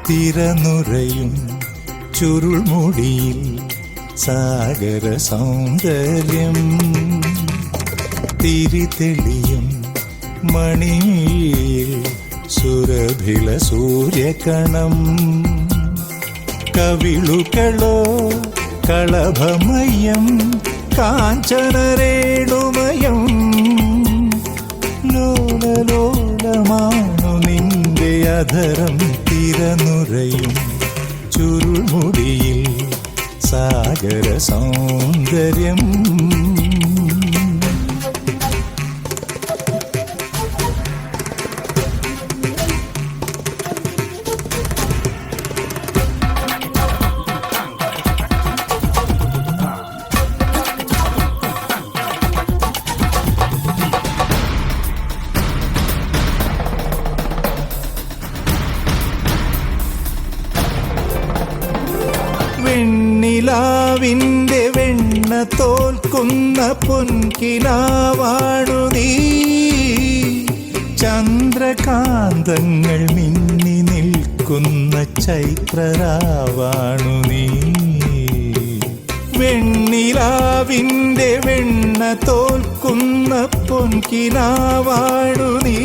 തിരനുറയും ചുരുൾമുടിയിൽ സാഗര സൗന്ദര്യം, തിരിതെളിയും മണിയിൽ സുരഭില സൂര്യകണം, കവിളുകളോ കളഭമയം കാഞ്ചനരേണുമയം, ലോലലോലമാണു നിന്റെ അധരം. തിരനുറയും ചുരുൾമുടിയിൽ സാഗര സൗന്ദര്യം. വെണ്ണിലാവിൻ്റെ വെണ്ണ തോൽക്കുന്ന പൊൻകിനാവാണു നീ, ചന്ദ്രകാന്തങ്ങൾ മിന്നി നിൽക്കുന്ന ചൈത്രരാവാണു നീ. വെണ്ണിലാവിൻ്റെ വെണ്ണ തോൽക്കുന്ന പൊൻകിനാവാണു നീ,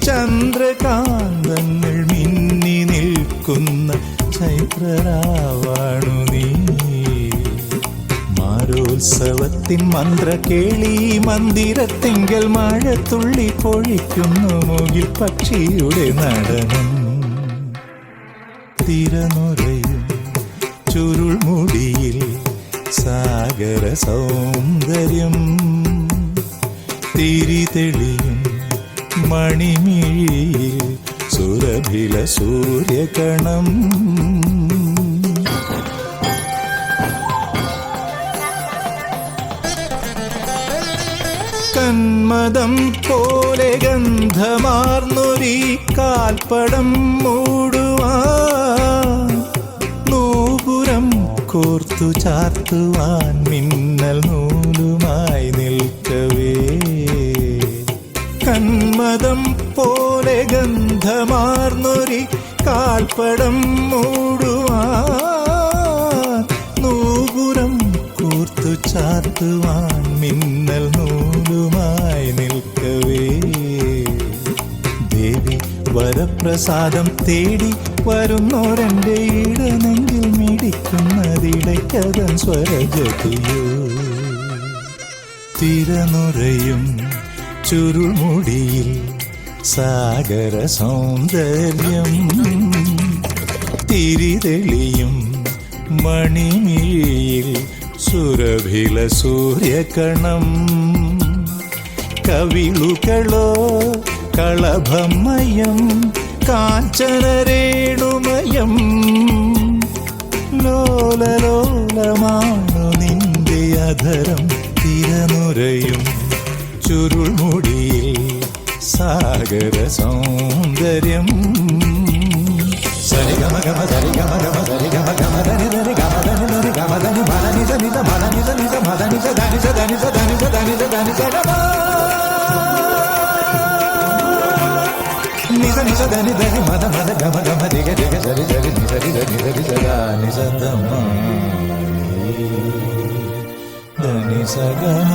ചന്ദ്രകാന്തങ്ങൾ മിന്നി നിൽക്കുന്ന ചൈത്രരാവാണു നീ. മാരോത്സവത്തിൻ മന്ത്രകേളി മന്ദിരത്തിങ്കൽ മഴത്തുള്ളി പൊഴിക്കുന്നു മുകിൽ പക്ഷിയുടെ നടനം. തിരനുറയും ചുരുൾമുടിയിൽ സാഗര സൗന്ദര്യം, തിരിതെളിയും മണിമിഴിയിൽ സുരഭില സൂര്യകണം. കന്മദം പോലെ ഗന്ധമാർന്നൊരീ കാൽപ്പടം മൂടുവാൻ, നൂപുരം കോർത്തു ചാർത്തുവാൻ മിന്നൽ നൂലുമായി നിൽക്കവേ. കന്മദം പോലെ ഗന്ധമാർന്നൊരി കാൽപ്പടം മൂടുവാൻ, നൂപുരം കൂർത്തു ചാർത്തുവാൻ മിന്നൽ നൂലുമായി നിൽക്കവേ. ദേവി വരപ്രസാദം തേടി വരുന്നോരെൻ്റെ ഇടനെങ്കിൽ മിടിക്കുന്നതിടയ്ക്കതൻ സ്വരജതിയോ. തിരനുറയും ചുരുൾമുടിയിൽ സാഗര സൗന്ദര്യം, തിരിതെളിയും മണിമിഴിയിൽ സുരഭില സൂര്യകണം, കവിളുകളോ കളഭമയം കാഞ്ചനരേണുമയം, ലോലലോലമാണു നിന്റെ അധരം. തിരനുറയും ചുരുൾമുടിയിൽ സാഗര സൗന്ദര്യം. സരി ഗമ ഗമ സരി ഗമ ഗമ സരി ഗമ ഗമ ധനി ധനി ഗമ ധനി ധനി ഗമ ധനി മദനി ധനി ധ മദനി ധനി ധ മദനി ധ ധനി ധ ധനി ധ ധനി ധ ധനി ധ ധനി ധ ഗമ നിസ നിസ ധനി ധനി മദ മദ ഗമ ഗമ ധിഗ ധിഗ സരി സരി നി സരി ധനി ധനി സദാ നി സദമ ധനി സഗമ.